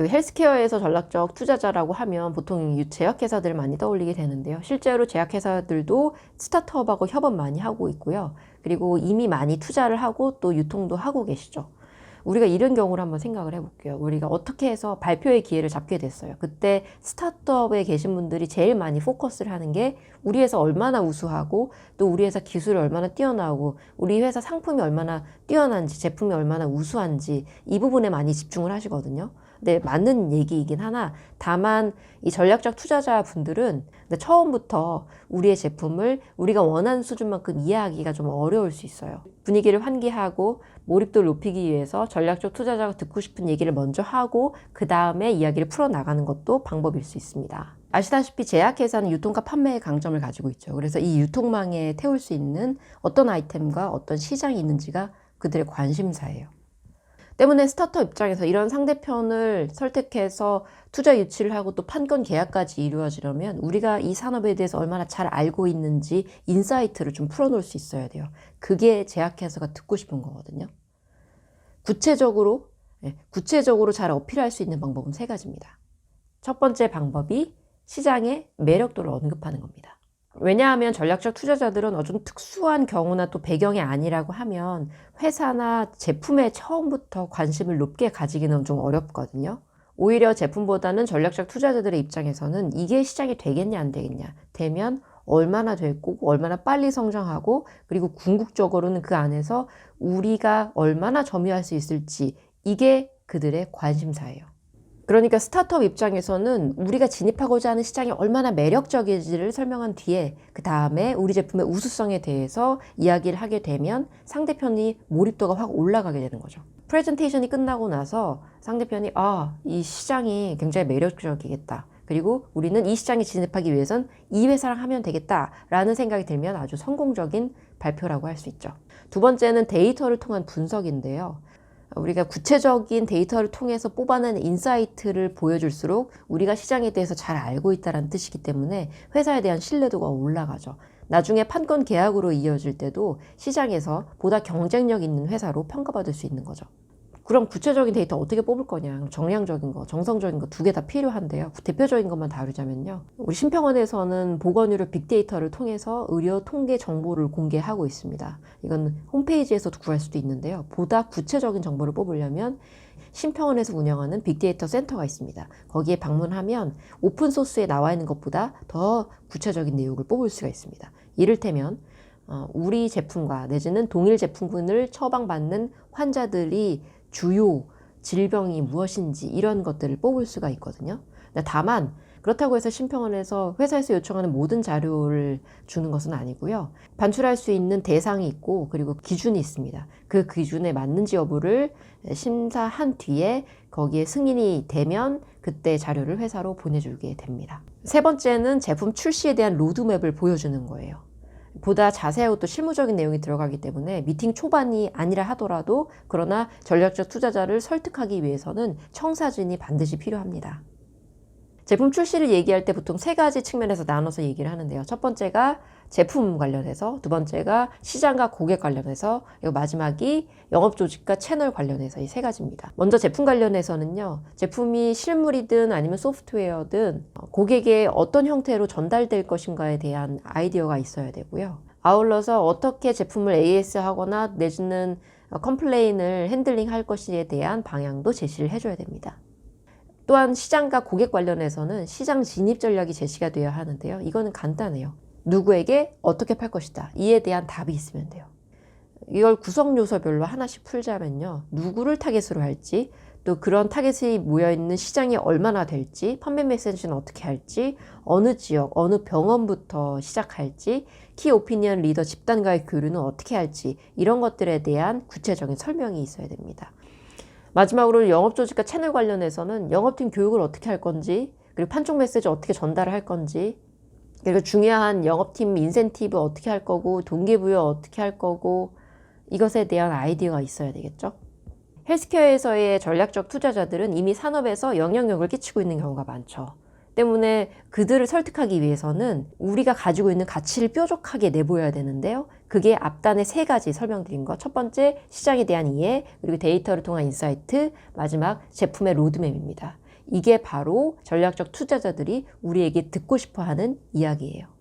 그 헬스케어에서 전략적 투자자라고 하면 보통 제약회사들 많이 떠올리게 되는데요. 실제로 제약회사들도 스타트업하고 협업 많이 하고 있고요. 그리고 이미 많이 투자를 하고 또 유통도 하고 계시죠. 우리가 이런 경우를 한번 생각을 해볼게요. 우리가 어떻게 해서 발표의 기회를 잡게 됐어요. 그때 스타트업에 계신 분들이 제일 많이 포커스를 하는 게 우리 회사 얼마나 우수하고 또 우리 회사 기술이 얼마나 뛰어나고 우리 회사 상품이 얼마나 뛰어난지 제품이 얼마나 우수한지 이 부분에 많이 집중을 하시거든요. 네, 맞는 얘기이긴 하나 다만 이 전략적 투자자분들은 처음부터 우리의 제품을 우리가 원하는 수준만큼 이해하기가 좀 어려울 수 있어요. 분위기를 환기하고 몰입도를 높이기 위해서 전략적 투자자가 듣고 싶은 얘기를 먼저 하고 그 다음에 이야기를 풀어나가는 것도 방법일 수 있습니다. 아시다시피 제약회사는 유통과 판매의 강점을 가지고 있죠. 그래서 이 유통망에 태울 수 있는 어떤 아이템과 어떤 시장이 있는지가 그들의 관심사예요. 때문에 스타트업 입장에서 이런 상대편을 설득해서 투자 유치를 하고 또 판권 계약까지 이루어지려면 우리가 이 산업에 대해서 얼마나 잘 알고 있는지 인사이트를 좀 풀어놓을 수 있어야 돼요. 그게 제약회사가 듣고 싶은 거거든요. 구체적으로 잘 어필할 수 있는 방법은 3가지입니다. 첫 번째 방법이 시장의 매력도를 언급하는 겁니다. 왜냐하면 전략적 투자자들은 좀 특수한 경우나 또 배경이 아니라고 하면 회사나 제품에 처음부터 관심을 높게 가지기는 좀 어렵거든요. 오히려 제품보다는 전략적 투자자들의 입장에서는 이게 시장이 되겠냐 안 되겠냐, 되면 얼마나 될 거고 얼마나 빨리 성장하고 그리고 궁극적으로는 그 안에서 우리가 얼마나 점유할 수 있을지, 이게 그들의 관심사예요. 그러니까 스타트업 입장에서는 우리가 진입하고자 하는 시장이 얼마나 매력적인지를 설명한 뒤에 그 다음에 우리 제품의 우수성에 대해서 이야기를 하게 되면 상대편이 몰입도가 확 올라가게 되는 거죠. 프레젠테이션이 끝나고 나서 상대편이 이 시장이 굉장히 매력적이겠다. 그리고 우리는 이 시장에 진입하기 위해선 이 회사랑 하면 되겠다라는 생각이 들면 아주 성공적인 발표라고 할 수 있죠. 두 번째는 데이터를 통한 분석인데요. 우리가 구체적인 데이터를 통해서 뽑아낸 인사이트를 보여줄수록 우리가 시장에 대해서 잘 알고 있다는 뜻이기 때문에 회사에 대한 신뢰도가 올라가죠. 나중에 판권 계약으로 이어질 때도 시장에서 보다 경쟁력 있는 회사로 평가받을 수 있는 거죠. 그럼 구체적인 데이터 어떻게 뽑을 거냐? 정량적인 거, 정성적인 거 2개 다 필요한데요. 대표적인 것만 다루자면요. 우리 심평원에서는 보건의료 빅데이터를 통해서 의료 통계 정보를 공개하고 있습니다. 이건 홈페이지에서도 구할 수도 있는데요. 보다 구체적인 정보를 뽑으려면 심평원에서 운영하는 빅데이터 센터가 있습니다. 거기에 방문하면 오픈소스에 나와 있는 것보다 더 구체적인 내용을 뽑을 수가 있습니다. 이를테면 우리 제품과 내지는 동일 제품군을 처방받는 환자들이 주요 질병이 무엇인지 이런 것들을 뽑을 수가 있거든요. 다만 그렇다고 해서 심평원에서 회사에서 요청하는 모든 자료를 주는 것은 아니고요. 반출할 수 있는 대상이 있고 그리고 기준이 있습니다. 그 기준에 맞는지 여부를 심사한 뒤에 거기에 승인이 되면 그때 자료를 회사로 보내주게 됩니다. 3번째는 제품 출시에 대한 로드맵을 보여주는 거예요. 보다 자세하고 또 실무적인 내용이 들어가기 때문에 미팅 초반이 아니라 하더라도 그러나 전략적 투자자를 설득하기 위해서는 청사진이 반드시 필요합니다. 제품 출시를 얘기할 때 보통 3가지 측면에서 나눠서 얘기를 하는데요. 첫 번째가 제품 관련해서, 두 번째가 시장과 고객 관련해서, 그리고 마지막이 영업조직과 채널 관련해서 이 3가지입니다. 먼저 제품 관련해서는요. 제품이 실물이든 아니면 소프트웨어든 고객에 어떤 형태로 전달될 것인가에 대한 아이디어가 있어야 되고요. 아울러서 어떻게 제품을 AS 하거나 내지는 컴플레인을 핸들링 할 것에 대한 방향도 제시를 해줘야 됩니다. 또한 시장과 고객 관련해서는 시장 진입 전략이 제시가 되어야 하는데요. 이거는 간단해요. 누구에게 어떻게 팔 것이다. 이에 대한 답이 있으면 돼요. 이걸 구성 요소별로 하나씩 풀자면요. 누구를 타겟으로 할지, 또 그런 타겟이 모여있는 시장이 얼마나 될지, 판매 메시지는 어떻게 할지, 어느 지역, 어느 병원부터 시작할지, 키 오피니언 리더 집단과의 교류는 어떻게 할지, 이런 것들에 대한 구체적인 설명이 있어야 됩니다. 마지막으로 영업조직과 채널 관련해서는 영업팀 교육을 어떻게 할 건지, 그리고 판촉 메시지 어떻게 전달을 할 건지, 그리고 중요한 영업팀 인센티브 어떻게 할 거고, 동기부여 어떻게 할 거고, 이것에 대한 아이디어가 있어야 되겠죠. 헬스케어에서의 전략적 투자자들은 이미 산업에서 영향력을 끼치고 있는 경우가 많죠. 때문에 그들을 설득하기 위해서는 우리가 가지고 있는 가치를 뾰족하게 내보여야 되는데요. 그게 앞단에 3가지 설명드린 것. 첫 번째, 시장에 대한 이해, 그리고 데이터를 통한 인사이트, 마지막 제품의 로드맵입니다. 이게 바로 전략적 투자자들이 우리에게 듣고 싶어 하는 이야기예요.